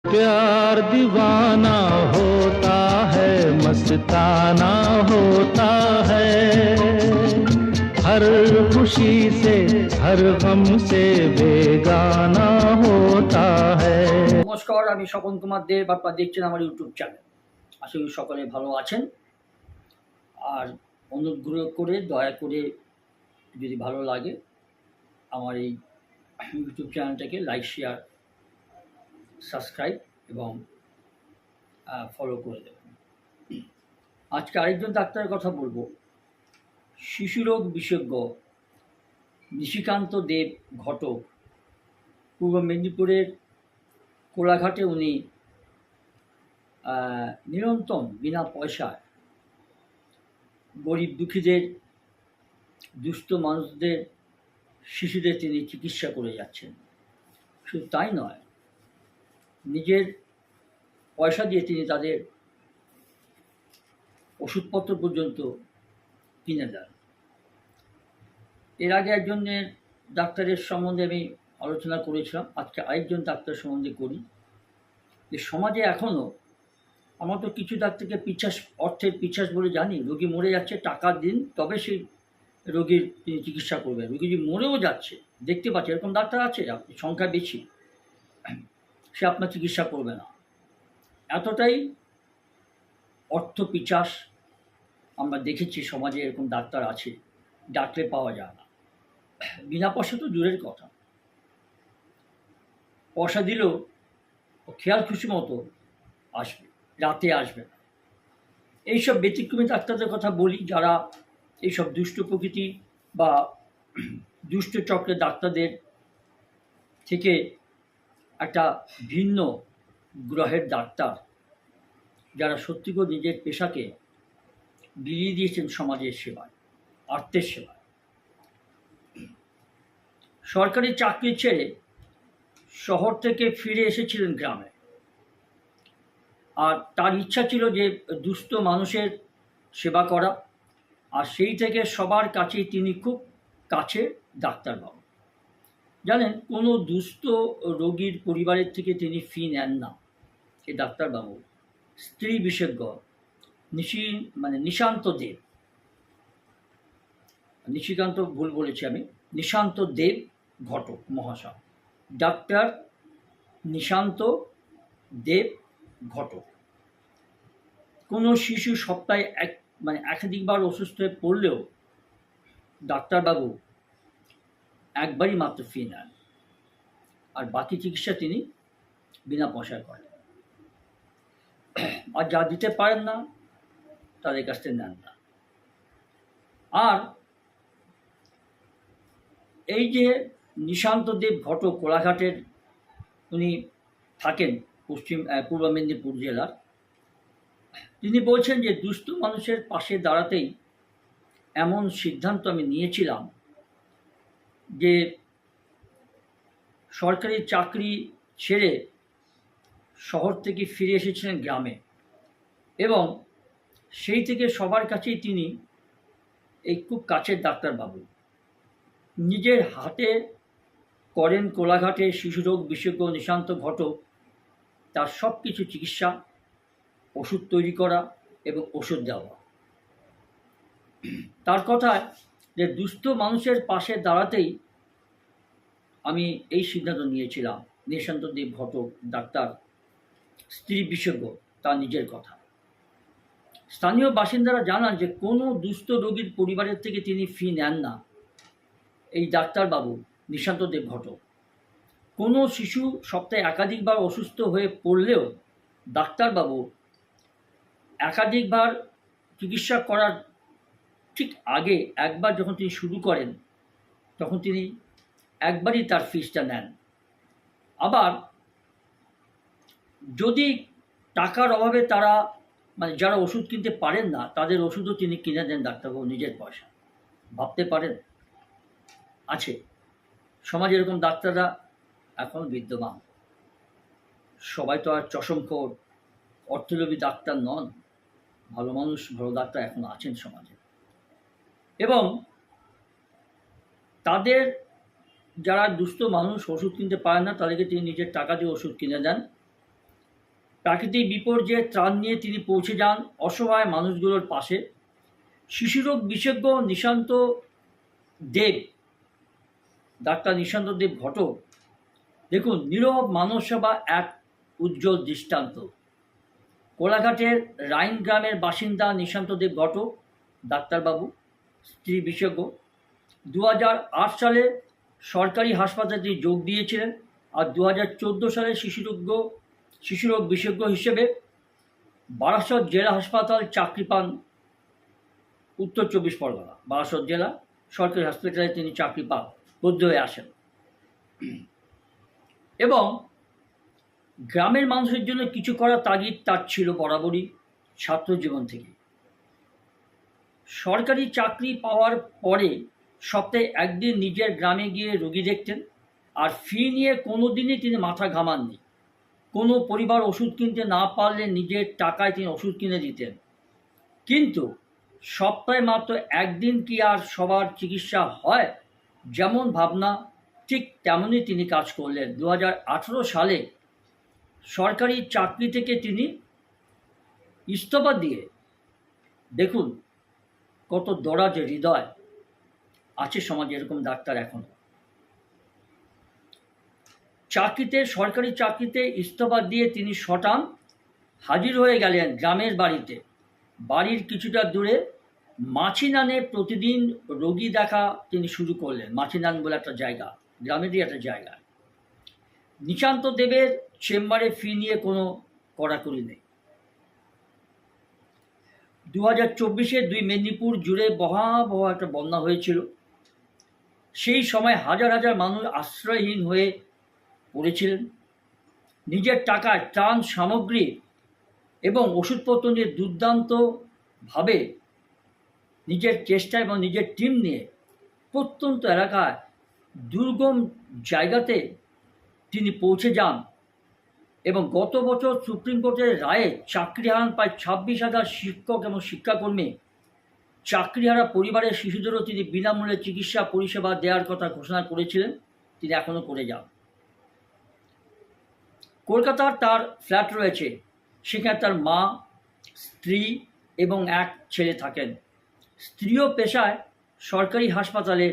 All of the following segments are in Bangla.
प्यार दीवाना होता है, मस्ताना होता है, हर खुशी से हर गम से बेगाना होता है। নমস্কার, আমি স্বপন কুমার দেব। আপনারা দেখছেন আমার ইউটিউব চ্যানেল। আশা করি সকলে ভালো আছেন। আর অনুগ্রহ করে দয়া করে যদি ভালো লাগে আমার এই ইউটিউব চ্যানেলটাকে লাইক, শেয়ার, সাবস্ক্রাইব এবং ফলো করে দেবেন। আজকে আরেকজন ডাক্তারের কথা বলবো, শিশুরোগ বিশেষজ্ঞ নিশিকান্ত দেব ঘটক। পূর্ব মেদিনীপুরের কোলাঘাটে উনি নিরন্তর বিনা পয়সায় গরিব দুঃখীদের, দুস্থ মানুষদের, শিশুদের তিনি চিকিৎসা করে যাচ্ছেন। শুধু তাই নয়, নিজের পয়সা দিয়ে তিনি তাদের ওষুধপত্র পর্যন্ত কিনে দেন। এর আগে একজনের ডাক্তারের সম্বন্ধে আমি আলোচনা করেছিলাম, আজকে আরেকজন ডাক্তার সম্বন্ধে করি। যে সমাজে এখনও আমরা তো কিছু ডাক্তারকে পিছাস, অর্থের পিছাস বলে জানি। রোগী মরে যাচ্ছে, টাকা দিন তবে সেই রোগীর তিনি চিকিৎসা করবেন। রোগী যে মরেও যাচ্ছে, দেখতে পাচ্ছে এরকম ডাক্তার আছে, সংখ্যা বেশি, সে আপনার চিকিৎসা করবে না। এতটাই অর্থ পিছাস আমরা দেখেছি সমাজে। এরকম ডাক্তার আছে, ডাকলে পাওয়া যায় না। বিনা পয়সা তো দূরের কথা, পয়সা দিলেও খেয়াল খুশি মতো আসবে, রাতে আসবে না। এইসব ব্যতিক্রমী ডাক্তারদের কথা বলি, যারা এইসব দুষ্ট প্রকৃতি বা দুষ্ট চক্রের ডাক্তারদের থেকে একটা ভিন্ন গ্রহের ডাক্তার, যারা সত্যি করে নিজের পেশাকে বিলিয়ে দিয়েছেন সমাজের সেবায়, আর্তের সেবায়। সরকারি চাকরি ছেড়ে শহর থেকে ফিরে এসেছিলেন গ্রামে। আর তার ইচ্ছা ছিল যে দুস্থ মানুষের সেবা করা, আর সেই থেকে সবার কাছেই তিনি খুব কাছে ডাক্তারবাবু। জানেন, কোনো দুস্থ রোগীর পরিবারের থেকে তিনি ফি নেন না। এই ডাক্তারবাবু স্ত্রী বিশেষজ্ঞ নিশান্ত দেব, নিশিকান্ত ভুল বলেছি আমি, নিশান্ত দেব ঘটক মহাশয়, ডাক্তার নিশান্ত দেব ঘটক। কোনো শিশু সপ্তাহে একাধিকবার অসুস্থ হয়ে পড়লেও ডাক্তারবাবু একবারই মাত্র ফি নেন, আর বাকি চিকিৎসা তিনি বিনা পয়সায় করেন। আর যা দিতে পারেন না তাদের কাছ থেকে নেন না। আর এই যে নিশান্ত দেব ঘটক কোলাঘাটের উনি থাকেন পূর্ব মেদিনীপুর জেলার। তিনি বলছেন যে দুস্থ মানুষের পাশে দাঁড়াতেই এমন সিদ্ধান্ত আমি নিয়েছিলাম যে সরকারি চাকরি ছেড়ে শহর থেকে ফিরে এসেছিলেন গ্রামে, এবং সেই থেকে সবার কাছেই তিনি এই খুব কাছের ডাক্তারবাবু। নিজের হাতে করেন কোলাঘাটে শিশুরোগ বিশেষজ্ঞ নিশান্ত ঘটক তার সব কিছু চিকিৎসা, ওষুধ তৈরি করা এবং ওষুধ দেওয়া। তার কথায় যে দুস্থ মানুষের পাশে দাঁড়াতেই আমি এই সিদ্ধান্ত নিয়েছিলাম। নিশান্ত দেব ঘটক ডাক্তার, স্ত্রী বিশেষজ্ঞ, তার নিজের কথা। স্থানীয় বাসিন্দারা জানান যে কোনো দুস্থ রোগীর পরিবারের থেকে তিনি ফি নেন না এই ডাক্তারবাবু নিশান্ত দেব ঘটক। কোনো শিশু সপ্তাহে একাধিকবার অসুস্থ হয়ে পড়লেও ডাক্তারবাবু একাধিকবার চিকিৎসা করার ঠিক আগে একবার যখন তিনি শুরু করেন, তখন তিনি একবারই তার ফিসটা নেন। আবার যদি টাকার অভাবে তারা যারা ওষুধ কিনতে পারেন না, তাদের ওষুধও তিনি কিনে দেন ডাক্তারবাবু নিজের পয়সা। ভাবতে পারেন, আছে সমাজে এরকম ডাক্তাররা এখন বিদ্যমান। সবাই তো আর চশমখোর, অর্থলোভী ডাক্তার নন। ভালো মানুষ, ভালো ডাক্তার এখন আছেন সমাজে। এবং তাদের, যারা দুস্থ মানুষ ওষুধ কিনতে পারেন না, তাদেরকে তিনি নিজের টাকা দিয়ে ওষুধ কিনে দেন। প্রাকৃতিক বিপর্যয়ে ত্রাণ নিয়ে তিনি পৌঁছে যান অসহায় মানুষগুলোর পাশে। শিশুরোগ বিশেষজ্ঞ নিশান্ত দেব, ডাক্তার নিশান্ত দেব ঘটক, দেখুন, নীরব মানব সেবা এক উজ্জ্বল দৃষ্টান্ত। কোলাঘাটের রাইন গ্রামের বাসিন্দা নিশান্ত দেব ঘটক ডাক্তারবাবু, স্ত্রী বিশেষজ্ঞ, 2008 সালে সরকারি হাসপাতালে যোগ দিয়েছিলেন আর 2014 সালে শিশুরোগ বিশেষজ্ঞ হিসেবে বারাসত জেলা হাসপাতাল চাকরি পান। উত্তর 24 পরগনা বারাসত জেলা সরকারি হাসপাতালে তিনি চাকরি পান, বদ্ধ হয়ে আসেন এবং গ্রামের মানুষের জন্য কিছু করার তাগিদ তার ছিল বরাবরই ছাত্র জীবন থেকে। সরকারি চাকরি পাওয়ার পরে সপ্তাহে একদিন নিজের গ্রামে গিয়ে রোগী দেখতেন আর ফি নিয়ে কোনো দিনই তিনি মাথা ঘামাননি। কোনো পরিবার ওষুধ কিনতে না পারলে নিজের টাকায় তিনি ওষুধ কিনে দিতেন। কিন্তু সপ্তাহে মাত্র একদিন কি আর সবার চিকিৎসা হয়? যেমন ভাবনা ঠিক তেমনই তিনি কাজ করলেন। 2018 সালে সরকারি চাকরি থেকে তিনি ইস্তফা দিয়ে, দেখুন কত দরাজ হৃদয় আছে সমাজে, এরকম ডাক্তার এখনো। সরকারি চাকরিতে ইস্তফা দিয়ে তিনি শটান হাজির হয়ে গেলেন গ্রামের বাড়িতে। বাড়ির কিছুটা দূরে মাছিনানে প্রতিদিন রোগী দেখা তিনি শুরু করলেন। মাছিনান বলে একটা জায়গা, গ্রামেরই একটা জায়গা। নিশান্ত দেবের চেম্বারে ফি নিয়ে কোনো কড়াকড়ি নেই। 2024-এ 2 মেদিনীপুর জুড়ে ভয়াবহ একটা বন্যা হয়েছিল। সেই সময় হাজার হাজার মানুষ আশ্রয়হীন হয়ে পড়েছিলেন। নিজের টাকায় ত্রাণ সামগ্রী এবং ওষুধপত্র নিয়ে দুর্দান্তভাবে নিজের চেষ্টা এবং নিজের টিম নিয়ে প্রত্যন্ত এলাকায় দুর্গম জায়গাতে তিনি পৌঁছে যান এবং গত বছর সুপ্রিম কোর্টের রায়ে চাকরি হারান প্রায় 26,000 শিক্ষক এবং শিক্ষাকর্মী। চাকরিহারা পরিবারের শিশুদেরও তিনি বিনামূল্যে চিকিৎসা পরিষেবা দেওয়ার কথা ঘোষণা করেছিলেন, তিনি এখনও করে যান। কলকাতার তার ফ্ল্যাট রয়েছে, সেখানে তার মা, স্ত্রী এবং এক ছেলে থাকেন। স্ত্রীও পেশায় সরকারি হাসপাতালে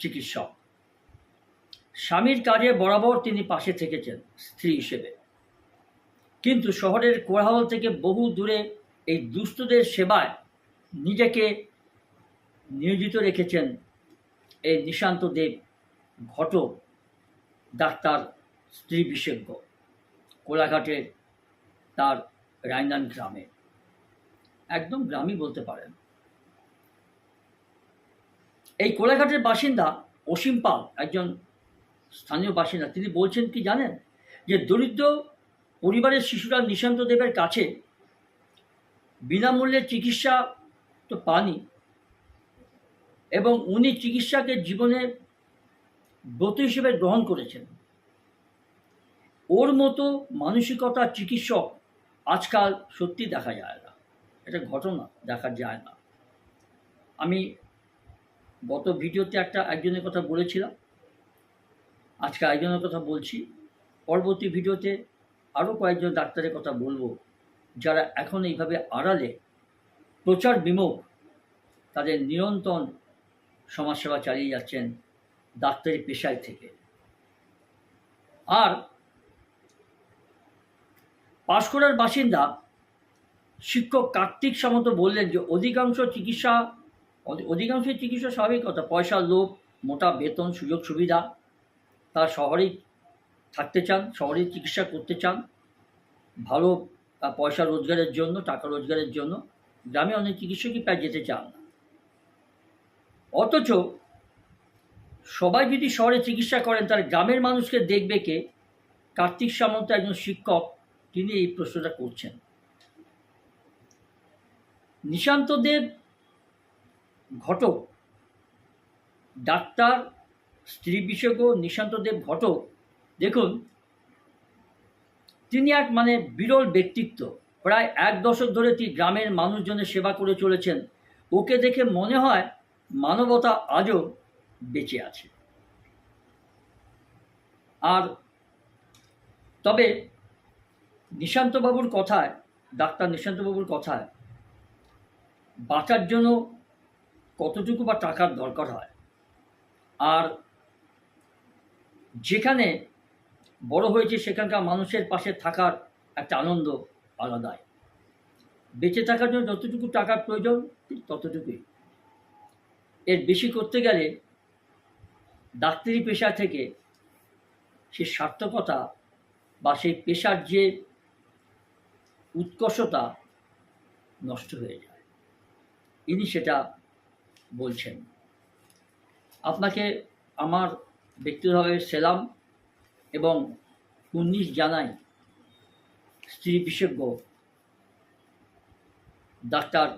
চিকিৎসক। স্বামীর কাজে বরাবর তিনি পাশে থেকেছেন স্ত্রী হিসেবে। কিন্তু শহরের কোলাহল থেকে বহু দূরে এই দুস্থদের সেবায় নিজেকে নিয়োজিত রেখেছেন এই নিশান্ত দেব ঘটক ডাক্তার, স্ত্রী বিশেষজ্ঞ, কোলাঘাটের তার রাইনান গ্রামে, একদম গ্রামই বলতে পারেন। এই কোলাঘাটের বাসিন্দা অসীম পাল, একজন স্থানীয় বাসিন্দা, তিনি বলছেন কি জানেন, যে দরিদ্র পরিবারের শিশুরা নিশান্ত দেবের কাছে বিনামূল্যে চিকিৎসা তো পানই এবং উনি চিকিৎসাকে জীবনের ব্রত হিসেবে গ্রহণ করেছেন। ওর মতো মানসিকতার চিকিৎসক আজকাল সত্যি দেখা যায় না, এটা ঘটনা, দেখা যায় না। আমি গত ভিডিওতে একজনের কথা বলেছিলাম, আজকে একজনের কথা বলছি। পরবর্তী ভিডিওতে আরও কয়েকজন ডাক্তারের কথা বলবো, যারা এখন এইভাবে আড়ালে প্রচার বিমুখ, তাদের নিরন্তর সমাজসেবা চালিয়ে যাচ্ছেন ডাক্তারি পেশায় থেকে। আর পাঁশকুড়ার বাসিন্দা শিক্ষক কার্তিক সামন্ত বললেন যে অধিকাংশ চিকিৎসা স্বাভাবিক কথা, পয়সার লোভ, মোটা বেতন, সুযোগ সুবিধা, তারা শহরেই থাকতে চান, শহরেই চিকিৎসা করতে চান ভালো পয়সা রোজগারের জন্য, টাকা রোজগারের জন্য। গ্রামে অনেক চিকিৎসকই প্রায় যেতে চান না। অথচ সবাই যদি শহরে চিকিৎসা করেন, তার গ্রামের মানুষকে দেখবে কে? কার্তিক সামন্ত একজন শিক্ষক, তিনি এই প্রশ্নটা করছেন। নিশান্ত দেব ঘটক ডাক্তার, স্ত্রী বিশেষজ্ঞ নিশান্ত দেব ঘটক, দেখুন তিনি এক বিরল ব্যক্তিত্ব। প্রায় 1 দশক ধরে তিনি গ্রামের মানুষজনের সেবা করে চলেছেন। ওকে দেখে মনে হয় মানবতা আজও বেঁচে আছে। আর তবে নিশান্তবাবুর কথায়, ডাক্তার নিশান্তবাবুর কথায়, বাঁচার জন্য কতটুকু বা টাকার দরকার হয়, আর যেখানে বড় হয়েছে সেখানকার মানুষের পাশে থাকার একটা আনন্দ আলাদাই। বেঁচে থাকার জন্য যতটুকু টাকার প্রয়োজন ঠিক ততটুকুই, এর বেশি করতে গেলে ডাক্তারি পেশা থেকে সে সার্থকতা বা সেই পেশার যে উৎকর্ষতা নষ্ট হয়ে যায়। ইনি সেটা বলছেন। আপনাকে আমার ব্যক্তিগতভাবে সেলাম এবং কুর্নিশ জানাই স্ত্রী বিশেষজ্ঞ ডাক্তার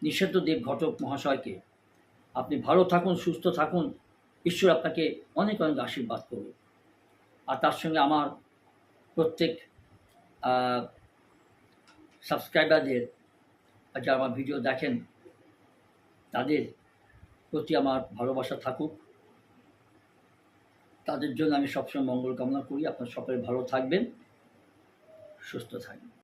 নিশান্তদেব ঘটক মহাশয়কে। আপনি ভালো থাকুন, সুস্থ থাকুন, ঈশ্বর আপনাকে অনেক অনেক আশীর্বাদ করুন। আর তার সঙ্গে আমার প্রত্যেক সাবস্ক্রাইবারদের, যারা আমার ভিডিও দেখেন, তাদের প্রতি আমার ভালোবাসা থাকুক। তাদের জন্য আমি সবসময় মঙ্গল কামনা করি। আপনারা সকলে ভালো থাকবেন, সুস্থ থাকবেন।